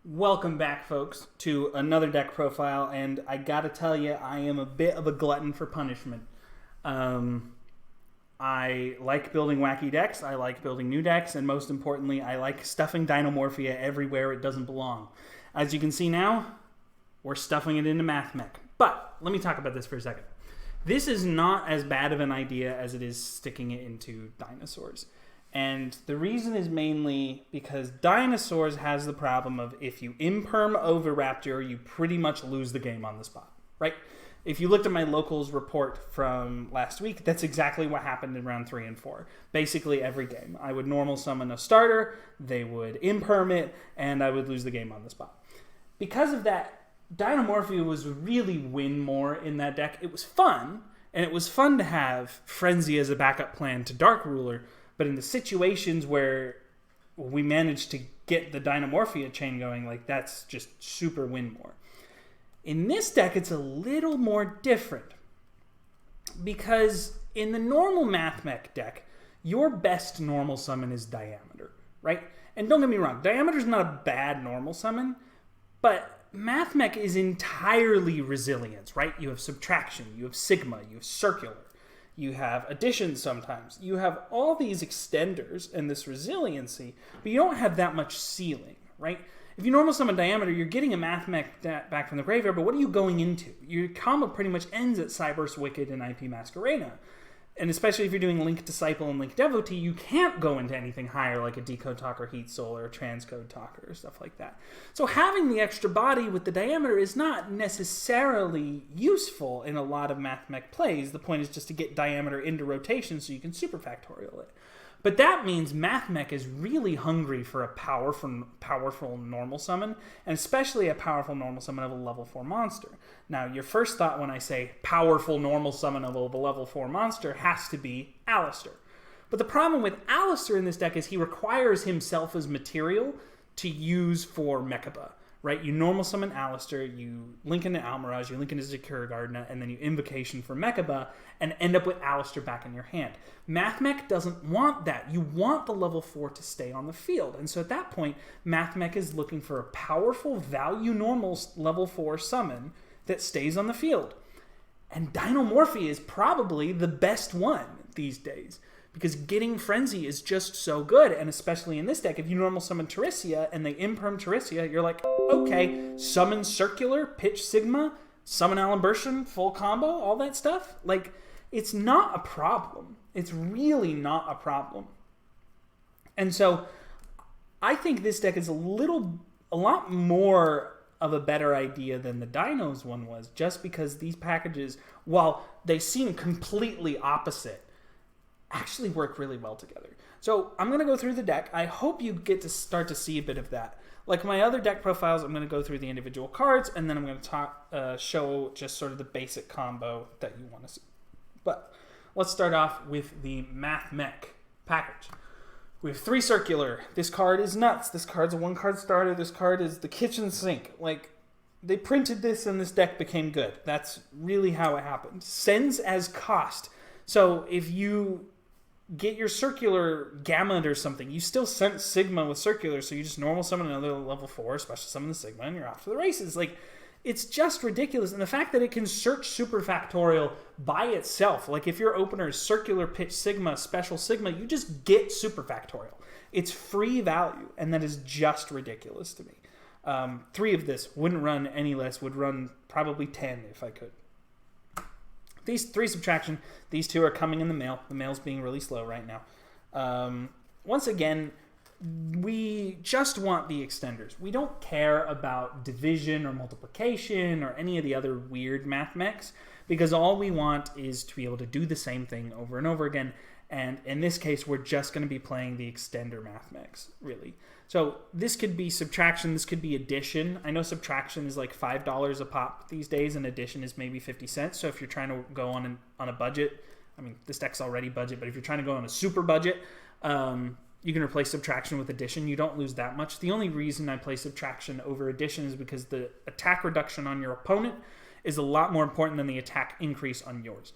Welcome back, folks, to another deck profile, and I gotta tell you, I am a bit of a glutton for punishment. I like building wacky decks, I like building new decks, and most importantly, I like stuffing Dinomorphia everywhere it doesn't belong. As you can see now, we're stuffing it into Mathmech. But, let me talk about this for a second. This is not as bad of an idea as it is sticking it into dinosaurs. And the reason is mainly because dinosaurs has the problem of if you imperm Oviraptor, you pretty much lose the game on the spot, right? If you looked at my locals report from last week, that's exactly what happened in round 3 and 4. Basically every game. I would normal summon a starter, they would imperm it, and I would lose the game on the spot. Because of that, Dinomorphia was really win more in that deck. It was fun, and it was fun to have Frenzy as a backup plan to Dark Ruler. But in the situations where we managed to get the Dinomorphia chain going, like that's just super win more. In this deck, it's a little more different. Because in the normal Mathmech deck, your best normal summon is Diameter, right? And don't get me wrong, Diameter's not a bad normal summon, but Mathmech is entirely resilience, right? You have Subtraction, you have Sigma, you have Circular. You have addition sometimes. You have all these extenders and this resiliency, but you don't have that much ceiling, right? If you normal summon Diameter, you're getting a Mathmech back from the graveyard, but what are you going into? Your combo pretty much ends at Cyberse Wicked and IP Masquerena. And especially if you're doing Link Disciple and Link Devotee, you can't go into anything higher like a Decode Talker, Heat Soul, or a Transcode Talker, or stuff like that. So having the extra body with the Diameter is not necessarily useful in a lot of Mathmech plays. The point is just to get Diameter into rotation so you can super factorial it. But that means Mathmech is really hungry for a powerful normal summon, and especially a powerful normal summon of a level 4 monster. Now, your first thought when I say powerful normal summon of a level 4 monster has to be Alistair. But the problem with Alistair in this deck is he requires himself as material to use for Mechaba. Right, you normal summon Alistair, you link into Almirage, you link into Zakura Gardener, and then you invocation for Mechaba, and end up with Alistair back in your hand. Mathmech doesn't want that. You want the level 4 to stay on the field. And so at that point, Mathmech is looking for a powerful value normal level 4 summon that stays on the field. And Dinomorphia is probably the best one these days. Because getting Frenzy is just so good, and especially in this deck, if you normal summon Teresia and they imperm Teresia, you're like, okay, summon Circular, pitch Sigma, summon Alimbertian, full combo, all that stuff. Like, it's not a problem. It's really not a problem. And so, I think this deck is a lot more of a better idea than the Dinos one was, just because these packages, while they seem completely opposite, actually work really well together. So I'm going to go through the deck. I hope you get to start to see a bit of that. Like my other deck profiles, I'm going to go through the individual cards, and then I'm going to show just sort of the basic combo that you want to see. But let's start off with the Mathmech package. We have 3 Circular. This card is nuts. This card's a 1-card starter. This card is the kitchen sink. Like, they printed this and this deck became good. That's really how it happened. Sends as cost. So if you get your Circular Gamut or something, you still sent Sigma with Circular, so you just normal summon another level 4, special summon the Sigma, and you're off to the races. Like, it's just ridiculous. And the fact that it can search super factorial by itself, like if your opener is Circular, pitch Sigma, special Sigma, you just get super factorial. It's free value, and that is just ridiculous to me. 3 of this wouldn't run any less, would run probably 10 if I could. These 3 Subtraction, these 2 are coming in the mail. The mail's being really slow right now. Once again, we just want the extenders. We don't care about division or multiplication or any of the other weird Mathmechs, because all we want is to be able to do the same thing over and over again. And in this case, we're just going to be playing the extender Mathmechs, really. So this could be Subtraction, this could be Addition. I know Subtraction is like $5 a pop these days, and Addition is maybe 50 cents. So if you're trying to go on a budget, I mean, this deck's already budget, but if you're trying to go on a super budget, you can replace Subtraction with Addition. You don't lose that much. The only reason I play Subtraction over Addition is because the attack reduction on your opponent is a lot more important than the attack increase on yours.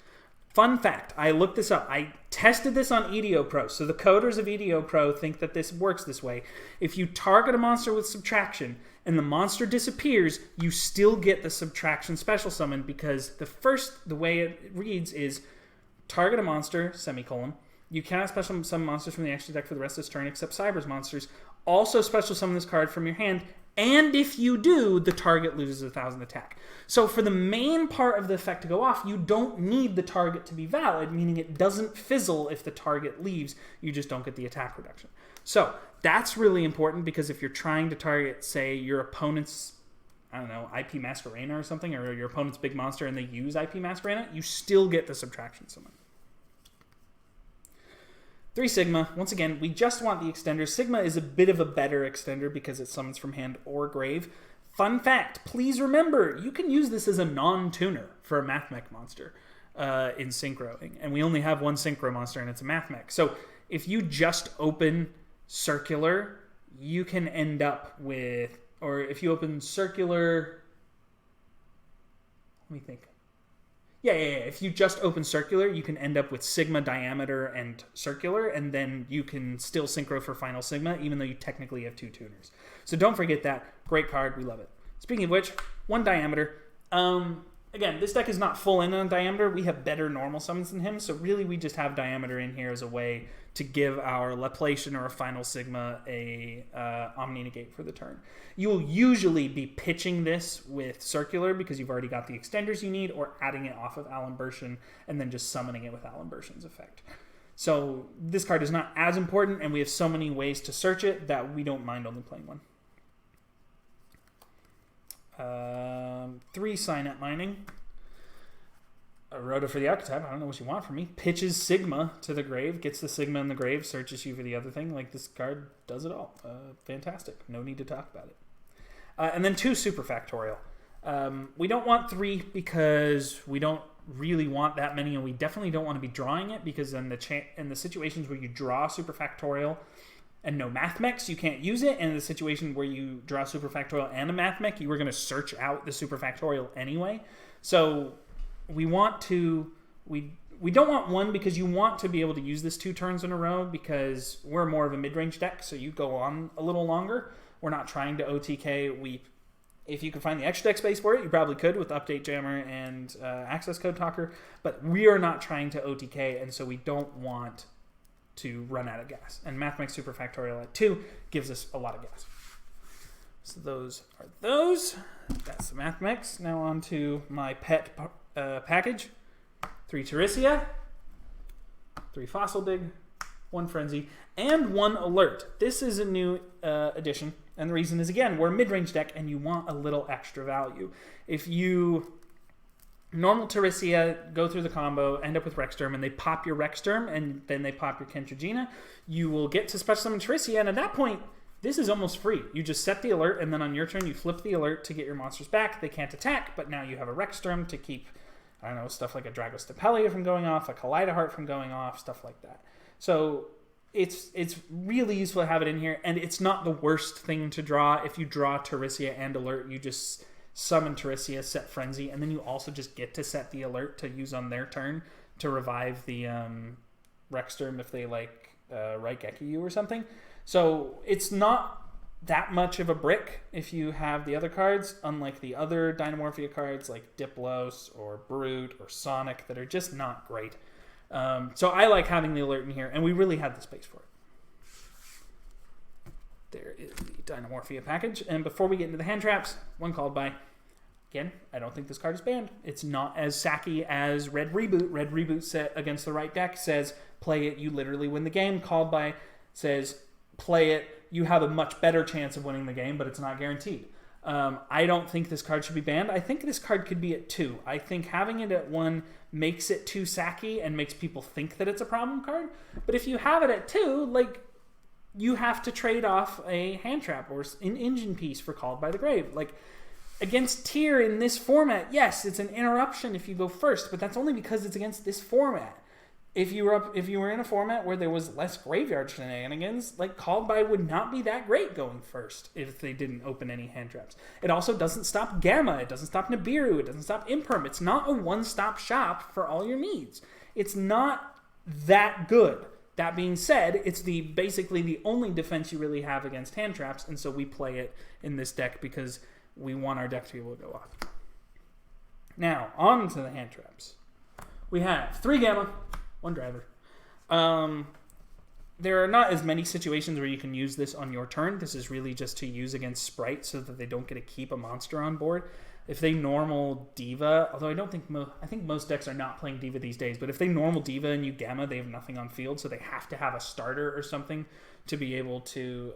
Fun fact, I looked this up. I tested this on Yugioh Pro. So the coders of Yugioh Pro think that this works this way. If you target a monster with subtraction and the monster disappears, you still get the subtraction special summon, because the way it reads is target a monster, semicolon. You cannot special summon monsters from the extra deck for the rest of this turn except Cyber's monsters. Also special summon this card from your hand, and if you do, the target loses 1,000 attack. So for the main part of the effect to go off, you don't need the target to be valid, meaning it doesn't fizzle if the target leaves. You just don't get the attack reduction. So that's really important, because if you're trying to target, say, your opponent's, I don't know, IP Masquerena or something, or your opponent's big monster and they use IP Masquerena, you still get the subtraction summon. 3 Sigma. Once again, we just want the extender. Sigma is a bit of a better extender because it summons from hand or grave. Fun fact, please remember, you can use this as a non-tuner for a Mathmech monster in synchroing. And we only have one synchro monster, and it's a Mathmech. So if you just open circular, you can end up with, or if you open circular, let me think. Yeah. If you just open circular, you can end up with Sigma, diameter, and circular, and then you can still synchro for final Sigma, even though you technically have 2 tuners. So don't forget that. Great card. We love it. Speaking of which, 1 diameter. Again, this deck is not full in on diameter. We have better normal summons than him, so really we just have diameter in here as a way to give our Laplacian or a final Sigma a Omni Negate for the turn. You will usually be pitching this with circular because you've already got the extenders you need, or adding it off of Alimbertion and then just summoning it with Alimbertion's effect. So this card is not as important, and we have so many ways to search it that we don't mind only playing 1. 3 Signet Mining. A Rhoda for the Archetype. I don't know what you want from me. Pitches Sigma to the grave, gets the Sigma in the grave, searches you for the other thing. Like, this card does it all. Fantastic. No need to talk about it. And then 2 Superfactorial. We don't want 3 because we don't really want that many, and we definitely don't want to be drawing it, because in the situations where you draw Superfactorial and no Mathmechs, you can't use it. And in the situation where you draw Superfactorial and a Mathmech, you were going to search out the Superfactorial anyway. So we want to, we don't want 1 because you want to be able to use this 2 turns in a row, because we're more of a mid-range deck, so you go on a little longer. We're not trying to OTK. If you could find the extra deck space for it, you probably could with Update Jammer and Access Code Talker, but we are not trying to OTK, and so we don't want to run out of gas. And Mathmech Superfactorial at 2 gives us a lot of gas. So those are those. That's the Mathmechs. Now on to my pet package. 3 Teresia, 3 Fossil Dig, 1 Frenzy, and 1 Alert. This is a new addition, and the reason is, again, we're a mid-range deck and you want a little extra value. If you normal Teresia, go through the combo, end up with Rexsturm, and they pop your Rexsturm, and then they pop your Kentragina, you will get to special summon Teresia, and at that point, this is almost free. You just set the alert, and then on your turn, you flip the alert to get your monsters back. They can't attack, but now you have a Rexsturm to keep, I don't know, stuff like a Dragostapelia from going off, a Kaleidoheart from going off, stuff like that. So it's really useful to have it in here, and it's not the worst thing to draw. If you draw Teresia and alert, you just summon Teresia, set Frenzy, and then you also just get to set the alert to use on their turn to revive the Rexsturm if they like Raigeki you or something. So it's not that much of a brick if you have the other cards, unlike the other Dinomorphia cards like Diplos or Brute or Sonic that are just not great. So I like having the alert in here, and we really had the space for it. There is the Dinomorphia package. And before we get into the hand traps, 1 called by. Again, I don't think this card is banned. It's not as sacky as Red Reboot. Red Reboot set against the right deck says, play it, you literally win the game. Called by says, play it, you have a much better chance of winning the game, but it's not guaranteed. I don't think this card should be banned. I think this card could be at 2. I think having it at 1 makes it too sacky and makes people think that it's a problem card. But if you have it at 2, like, you have to trade off a hand trap or an engine piece for Called by the Grave. Like, against Tyr in this format, yes, it's an interruption if you go first, but that's only because it's against this format. if you were in a format where there was less graveyard shenanigans, like Called By would not be that great going first if they didn't open any hand traps. It also doesn't stop Gamma, it doesn't stop Nibiru, it doesn't stop Imperm. It's not a one-stop shop for all your needs. It's not that good. That being said, it's basically the only defense you really have against hand traps, and so we play it in this deck because we want our deck to be able to go off. Now, on to the hand traps. We have 3 Gamma, 1 driver. There are not as many situations where you can use this on your turn. This is really just to use against Sprite so that they don't get to keep a monster on board. If they normal Diva, although I think most decks are not playing Diva these days, but if they normal Diva and you Gamma, they have nothing on field, so they have to have a starter or something to be able to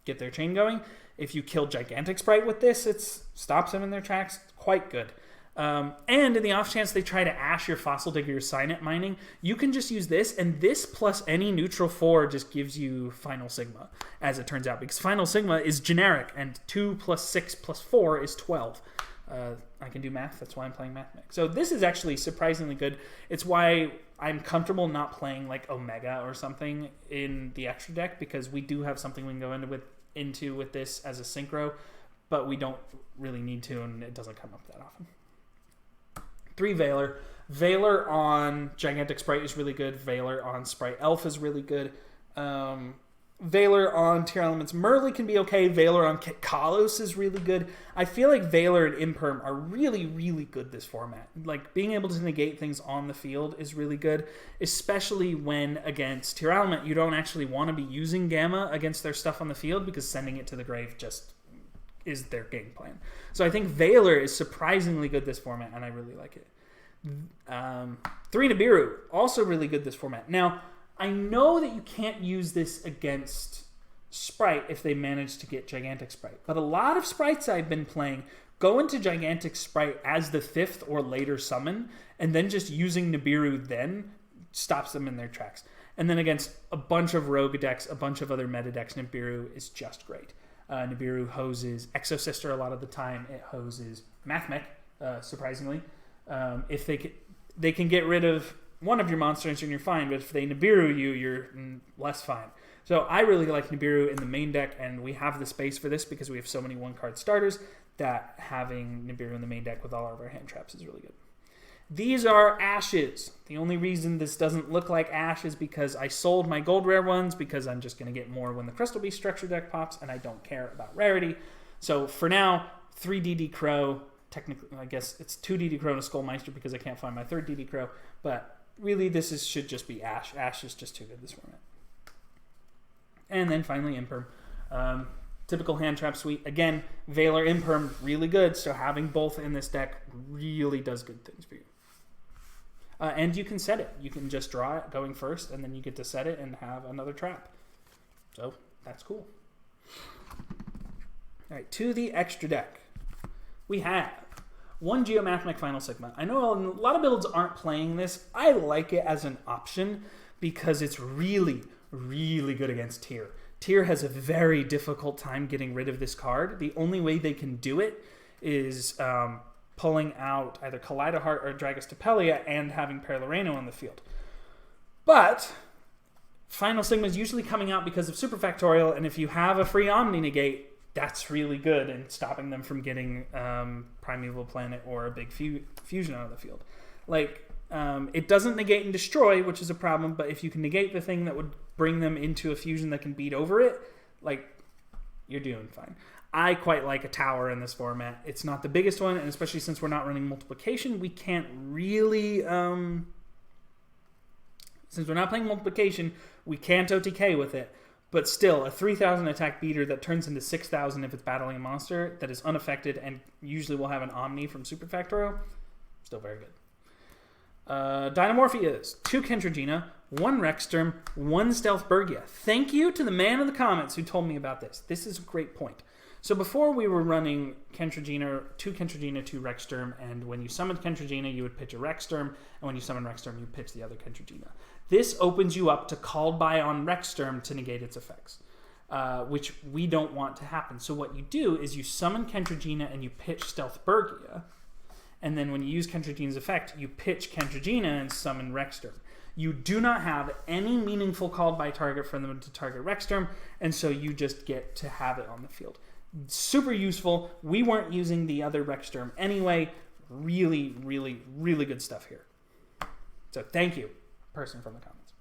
get their chain going. If you kill Gigantic Sprite with this, it stops them in their tracks. Quite good. And in the off chance they try to Ash your Fossil Digger or Signet Mining, you can just use this, and this plus any neutral 4 just gives you Final Sigma, as it turns out, because Final Sigma is generic, and 2 plus 6 plus 4 is 12. I can do math, that's why I'm playing Mathmech. So this is actually surprisingly good. It's why I'm comfortable not playing like Omega or something in the extra deck, because we do have something we can go into with this as a synchro, but we don't really need to, and it doesn't come up that often. 3 Veiler. Veiler on Gigantic Sprite is really good. Veiler on Sprite Elf is really good. Veiler on Tier Elements Merly can be okay. Veiler on Kalos is really good. I feel like Veiler and Imperm are really, really good this format. Like, being able to negate things on the field is really good, especially when against Tier Element, you don't actually want to be using Gamma against their stuff on the field, because sending it to the grave just is their game plan. So I think Veiler is surprisingly good this format, and I really like it. 3 Nibiru, also really good this format. Now, I know that you can't use this against Sprite if they manage to get Gigantic Sprite, but a lot of Sprites I've been playing go into Gigantic Sprite as the 5th or later summon, and then just using Nibiru then stops them in their tracks. And then against a bunch of rogue decks, a bunch of other meta decks, Nibiru is just great. Nibiru hoses Exosister a lot of the time. It hoses Mathmech, surprisingly. If they can get rid of one of your monsters and you're fine, but if they Nibiru you, you're less fine. So I really like Nibiru in the main deck, and we have the space for this because we have so many 1-card starters that having Nibiru in the main deck with all of our hand traps is really good. These are Ashes. The only reason this doesn't look like Ash is because I sold my gold rare ones, because I'm just going to get more when the Crystal Beast structure deck pops, and I don't care about rarity. So for now, 3 DD Crow. Technically, I guess it's 2 DD Crow and a Skullmeister because I can't find my 3rd DD Crow. But really, should just be Ash. Ash is just too good this format. And then finally, Imperm. Typical hand trap suite. Again, Veiler, Imperm, really good. So having both in this deck really does good things for you. And you can set it. You can just draw it going first, and then you get to set it and have another trap. So that's cool. All right, to the extra deck. We have 1 Mathmech Final Sigma. I know a lot of builds aren't playing this. I like it as an option because it's really, really good against Tyr. Tyr has a very difficult time getting rid of this card. The only way they can do it is pulling out either Kaleidoheart or Dragostapelia and having Perloreno on the field. But Final Sigma is usually coming out because of Superfactorial, and if you have a free Omni Negate, that's really good in stopping them from getting Primeval Planet or a big fusion out of the field. Like, it doesn't negate and destroy, which is a problem, but if you can negate the thing that would bring them into a fusion that can beat over it, like, you're doing fine. I quite like a tower in this format. It's not the biggest one, and especially since we're not running multiplication, we can't really... since we're not playing multiplication, we can't OTK with it. But still, a 3,000 attack beater that turns into 6,000 if it's battling a monster that is unaffected and usually will have an Omni from Superfactorial, still very good. Dinomorphia is 2 Kentragina, 1 Rexsturm, 1 Stealth Bergia. Thank you to the man in the comments who told me about this. This is a great point. So before we were running Kentragina, 2 Kentragina, 2 Rexsturm, and when you summoned Kentragina, you would pitch a Rexsturm, and when you summon Rexsturm, you pitch the other Kentragina. This opens you up to Called By on Rexsturm to negate its effects, which we don't want to happen. So what you do is you summon Kentragina and you pitch Stealth Bergia, and then when you use Kentragina's effect, you pitch Kentragina and summon Rexsturm. You do not have any meaningful called by target for them to target Rexterm, and so you just get to have it on the field. Super useful. We weren't using the other Rexterm anyway. Really, really, really good stuff here. So thank you, person from the comments.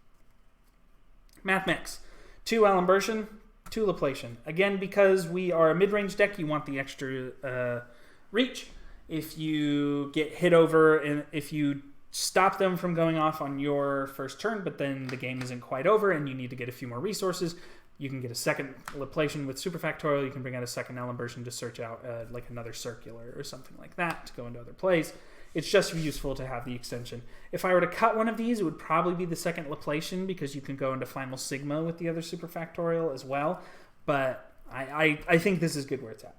Mathmech. 2 Alimbertian, 2 Laplacian. Again, because we are a mid-range deck, you want the extra reach. If you get hit over and if you stop them from going off on your first turn, but then the game isn't quite over and you need to get a few more resources, you can get a second Laplacian with Super Factorial. You can bring out a second Alimbertian to search out like another Circular or something like that to go into other plays. It's just useful to have the extension. If I were to cut one of these, it would probably be the second Laplacian because you can go into Final Sigma with the other Super Factorial as well. But I think this is good where it's at.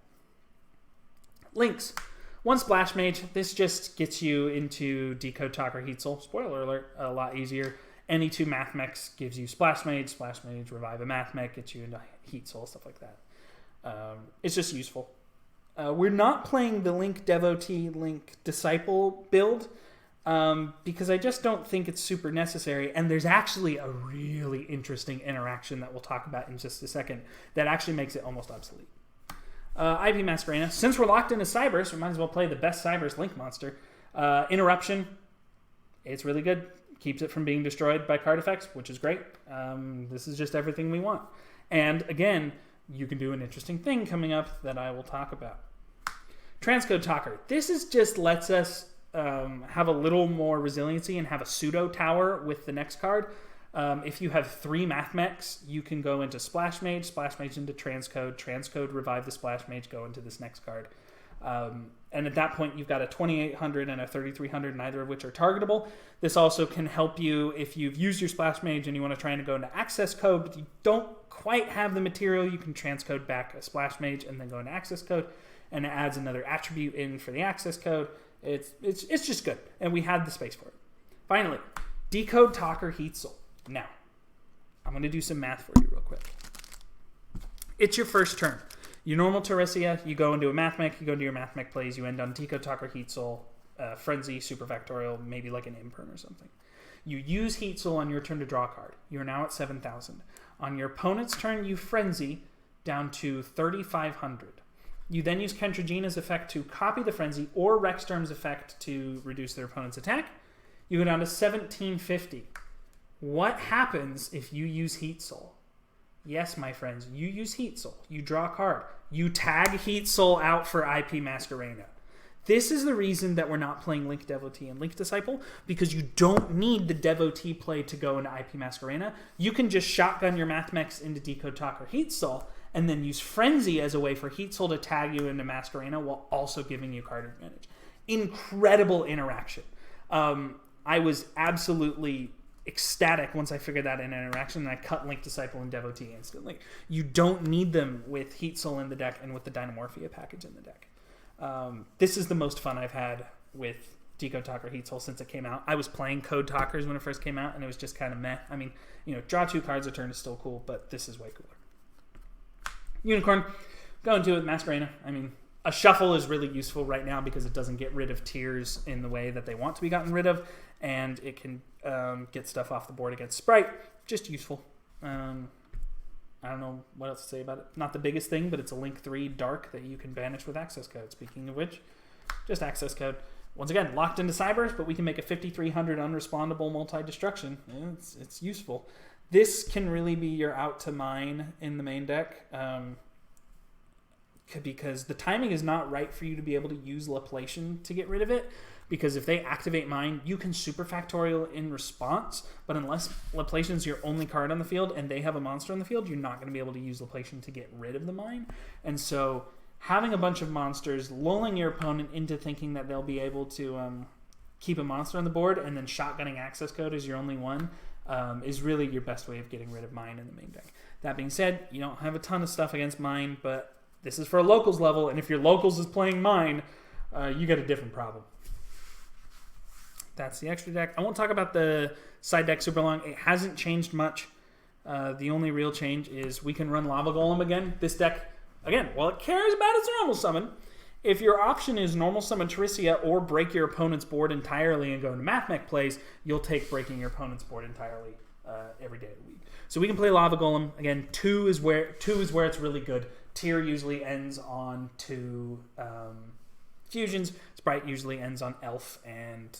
Links. 1 Splash Mage. This just gets you into Decode Talker Heatzel. Spoiler alert, a lot easier. Any 2 Mathmechs gives you Splash Mage, Revive a Mathmech, gets you into Heatzel, stuff like that. It's just useful. We're not playing the Link Devotee, Link Disciple build because I just don't think it's super necessary. And there's actually a really interesting interaction that we'll talk about in just a second that actually makes it almost obsolete. IP Masquerena. Since we're locked into Cybers, we might as well play the best Cybers Link monster. Interruption. It's really good. Keeps it from being destroyed by card effects, which is great. This is just everything we want. And again, you can do an interesting thing coming up that I will talk about. Transcode Talker. This is just lets us have a little more resiliency and have a pseudo tower with the next card. If you have 3 Mathmechs, you can go into Splash Mage into Transcode, revive the Splash Mage, go into this next card. And at that point, you've got a 2800 and a 3300, neither of which are targetable. This also can help you if you've used your Splash Mage and you want to try and go into Access Code, but you don't quite have the material. You can transcode back a Splash Mage and then go into Access Code, and it adds another attribute in for the Access Code. It's just good, and we had the space for it. Finally, Decode Talker Heatzel. Now, I'm going to do some math for you real quick. It's your first turn. You normal Teresia, you go into a Mathmech, you go into your Mathmech plays, you end on Decode Talker Heatzel, Frenzy, Super Factorial, maybe like an Imperm or something. You use Heatzel on your turn to draw a card. You're now at 7,000. On your opponent's turn, you Frenzy down to 3,500. You then use Kentragina's effect to copy the Frenzy or Rexterm's effect to reduce their opponent's attack. You go down to 1,750. What happens if you use Heatzel? Yes, my friends, you use Heatzel. You draw a card. You tag Heatzel out for IP Masquerena. This is the reason that we're not playing Link Devotee and Link Disciple, because you don't need the Devotee play to go into IP Masquerena. You can just shotgun your Mathmechs into Decode Talker Heatzel, and then use Frenzy as a way for Heatzel to tag you into Masquerena while also giving you card advantage. Incredible interaction. I was absolutely ecstatic once I figured that in an interaction, and I cut Link Disciple and Devotee instantly. You don't need them with Heatzel in the deck and with the Dinomorphia package in the deck. This is the most fun I've had with Decode Talker Heatzel since it came out. I was playing Code Talkers when it first came out, and it was just kind of meh. I mean, draw 2 cards a turn is still cool, but this is way cooler. Unicorn, go into it with Masquerena. I mean, a shuffle is really useful right now because it doesn't get rid of tiers in the way that they want to be gotten rid of, and it can get stuff off the board against Sprite. Just useful. I don't know what else to say about it. Not the biggest thing, but it's a Link 3 Dark that you can banish with Access Code. Speaking of which, just Access Code. Once again, locked into Cybers, but we can make a 5,300 unrespondable multi-destruction. It's useful. This can really be your out to mine in the main deck. Because the timing is not right for you to be able to use Laplacian to get rid of it. Because if they activate mine, you can Super Factorial in response. But unless Laplacian's your only card on the field and they have a monster on the field, you're not going to be able to use Laplacian to get rid of the mine. And so having a bunch of monsters, lulling your opponent into thinking that they'll be able to keep a monster on the board, and then shotgunning Access Code as your only one, is really your best way of getting rid of mine in the main deck. That being said, you don't have a ton of stuff against mine, but this is for a locals level, and if your locals is playing mine, you got a different problem. That's the extra deck. I won't talk about the side deck super long. It hasn't changed much. The only real change is we can run Lava Golem again. This deck, again, while it cares about its normal summon, If your option is normal summon Teresia or break your opponent's board entirely and go into Mathmech plays, you'll take breaking your opponent's board entirely every day of the week. So we can play Lava Golem. Again, 2 is where it's really good. Tier usually ends on 2 fusions. Sprite usually ends on Elf and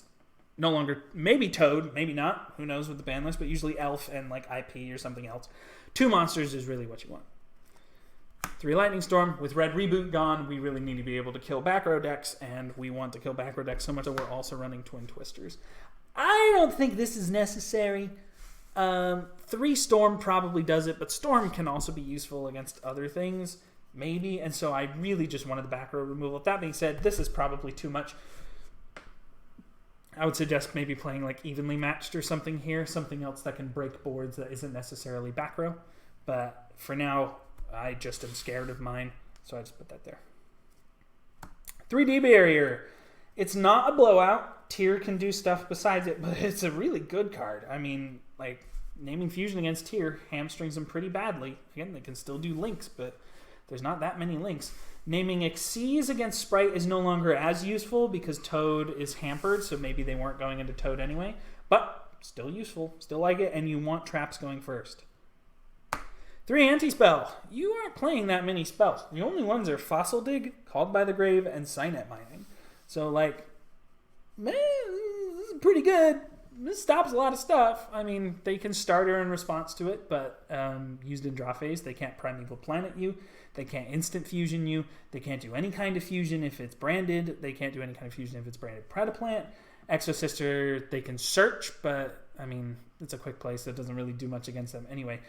no longer, maybe Toad, maybe not. Who knows with the ban list, but usually Elf and like IP or something else. 2 monsters is really what you want. 3 Lightning Storm. With Red Reboot gone, we really need to be able to kill back row decks, and we want to kill back row decks so much that we're also running Twin Twisters. I don't think this is necessary. 3 Storm probably does it, but Storm can also be useful against other things, maybe, and so I really just wanted the back row removal. That being said, this is probably too much. I would suggest maybe playing like Evenly Matched or something here, something else that can break boards that isn't necessarily back row, but for now, I just am scared of mine, so I just put that there. 3D Barrier. It's not a blowout. Tyr can do stuff besides it, but it's a really good card. I mean, like, naming Fusion against Tyr hamstrings them pretty badly. Again, they can still do links, but there's not that many links. Naming Xyz against Sprite is no longer as useful because Toad is hampered, so maybe they weren't going into Toad anyway. But still useful. Still like it, and you want traps going first. 3 Anti-Spell. You aren't playing that many spells. The only ones are Fossil Dig, Called by the Grave, and Signet Mining. So, like, man, this is pretty good. This stops a lot of stuff. I mean, they can starter in response to it, but used in draw phase, they can't Primeval Planet you. They can't instant fusion you. They can't do any kind of fusion if it's branded. They can't do any kind of fusion if it's branded Predaplant. Exosister, they can search, but, I mean, it's a quick play, so it doesn't really do much against them. Anyway,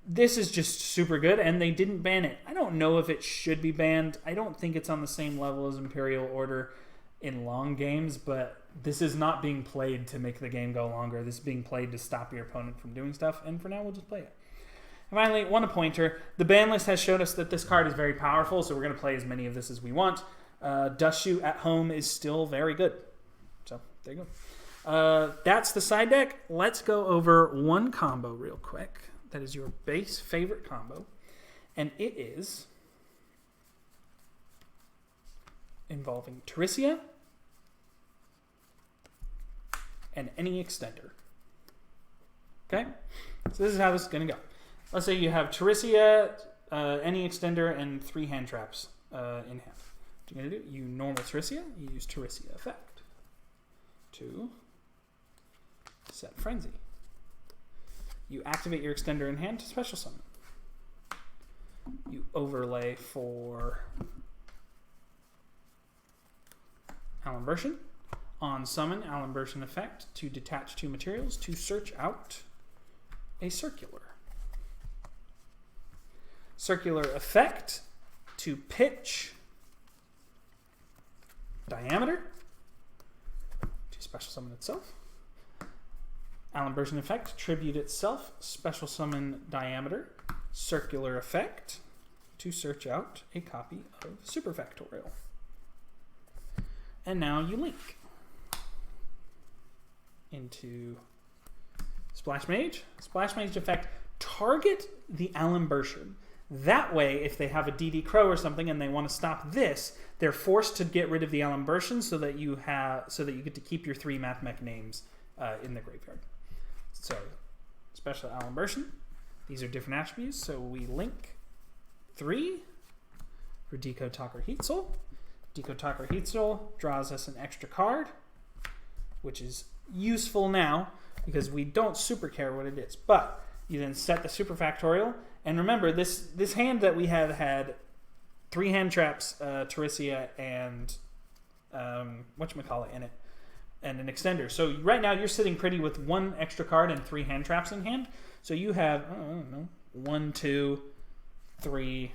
this is just super good, and they didn't ban it. I don't know if it should be banned. I don't think it's on the same level as Imperial Order in long games, but this is not being played to make the game go longer. This is being played to stop your opponent from doing stuff, and for now, we'll just play it. And finally, one pointer. The ban list has shown us that this card is very powerful, so we're going to play as many of this as we want. Dust Shoe at home is still very good. So, there you go. That's the side deck. Let's go over one combo real quick. That is your base favorite combo. And it is involving Teresia and any extender. Okay? So this is how this is going to go. Let's say you have Teresia, any extender, and 3 hand traps in hand. What you're going to do, you normal Teresia, you use Teresia effect to set Frenzy. You activate your extender in hand to special summon. You overlay for Allen Version. On summon, Allen Version effect to detach 2 materials to search out a circular. Circular effect to pitch Diameter to special summon itself. Allen Version effect, tribute itself, special summon Diameter, circular effect to search out a copy of Superfactorial. And now you link into Splash Mage. Splash Mage effect, target the Allen Version. That way, if they have a DD Crow or something and they want to stop this, they're forced to get rid of the Allen Version so that you get to keep your 3 Mathmech names in the graveyard. So, special Allen Version. These are different attributes. So we link 3 for Decode Talker Heatsoul. Decode Talker Heatsoul draws us an extra card, which is useful now because we don't super care what it is. But you then set the Superfactorial. And remember, this hand that we had 3 hand traps, Teresia, and whatchamacallit in it. And an extender. So right now you're sitting pretty with 1 extra card and 3 hand traps in hand. So you have, I don't know, 1, 2, 3,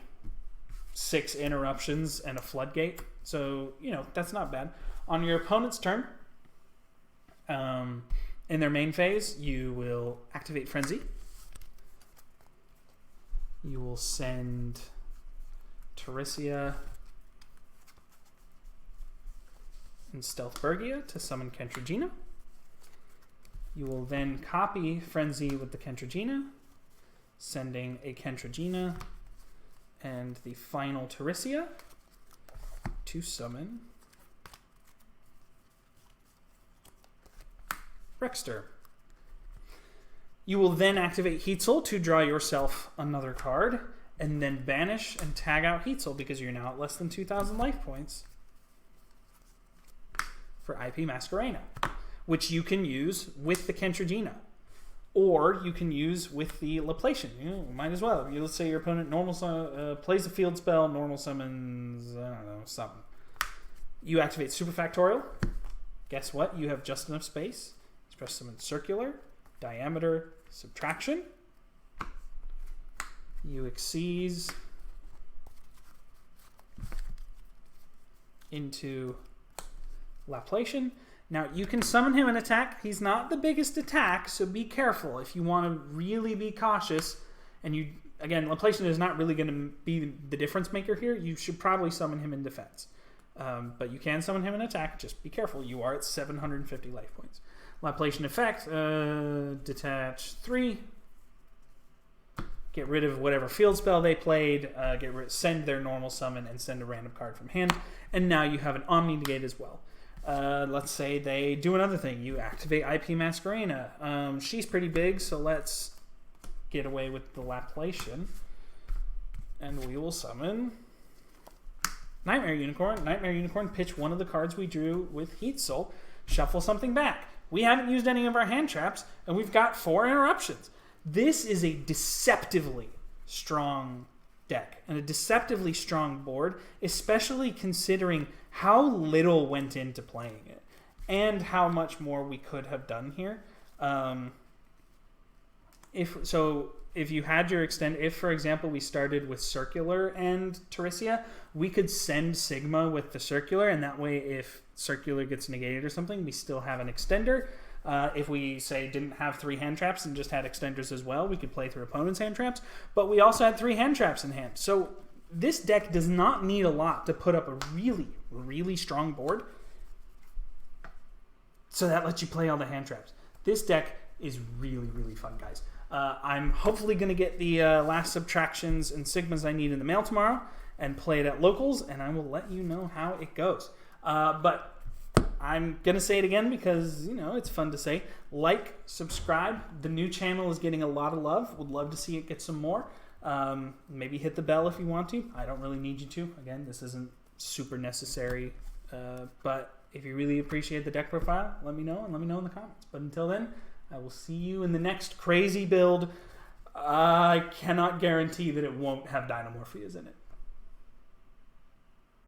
6 interruptions and a floodgate. So, you know, that's not bad. On your opponent's turn, in their main phase, you will activate Frenzy. You will send Teresia and Stealth Bergia to summon Kentragina. You will then copy Frenzy with the Kentragina, sending a Kentragina and the final Teresia to summon Rexter. You will then activate Heatzel to draw yourself another card, and then banish and tag out Heatzel because you're now at less than 2,000 life points for IP Masquerena, which you can use with the Kentragina, or you can use with the Laplacian. You know, might as well. Let's say your opponent plays a field spell, normal summons, I don't know, something. You activate Superfactorial. Guess what? You have just enough space. Express summon Circular, Diameter, Subtraction. You exceed into Laplacian. Now, you can summon him and attack. He's not the biggest attack, so be careful. If you want to really be cautious, and you, again, Laplacian is not really going to be the difference maker here, you should probably summon him in defense. But you can summon him in attack. Just be careful. You are at 750 life points. Laplacian effect, detach 3. Get rid of whatever field spell they played, send their normal summon, and send a random card from hand. And now you have an Omni Negate as well. Let's say they do another thing. You activate IP Masquerena. She's pretty big, so let's get away with the Laplacian. And we will summon Nightmare Unicorn. Nightmare Unicorn, pitch one of the cards we drew with Heatzel. Shuffle something back. We haven't used any of our hand traps, and we've got 4 interruptions. This is a deceptively strong deck and a deceptively strong board, especially considering how little went into playing it and how much more we could have done here. If you had your if for example we started with Circular and Teresia, we could send Sigma with the Circular, and that way if Circular gets negated or something, we still have an extender. If we, say, didn't have 3 hand traps and just had extenders as well, we could play through opponent's hand traps. But we also had 3 hand traps in hand. So this deck does not need a lot to put up a really, really strong board. So that lets you play all the hand traps. This deck is really, really fun, guys. I'm hopefully going to get the last subtractions and sigmas I need in the mail tomorrow and play it at locals, and I will let you know how it goes. But I'm going to say it again because, you know, it's fun to say. Like, subscribe. The new channel is getting a lot of love. Would love to see it get some more. Maybe hit the bell if you want to. I don't really need you to. Again, this isn't super necessary. But if you really appreciate the deck profile, let me know, and let me know in the comments. But until then, I will see you in the next crazy build. I cannot guarantee that it won't have Dinomorphias in it.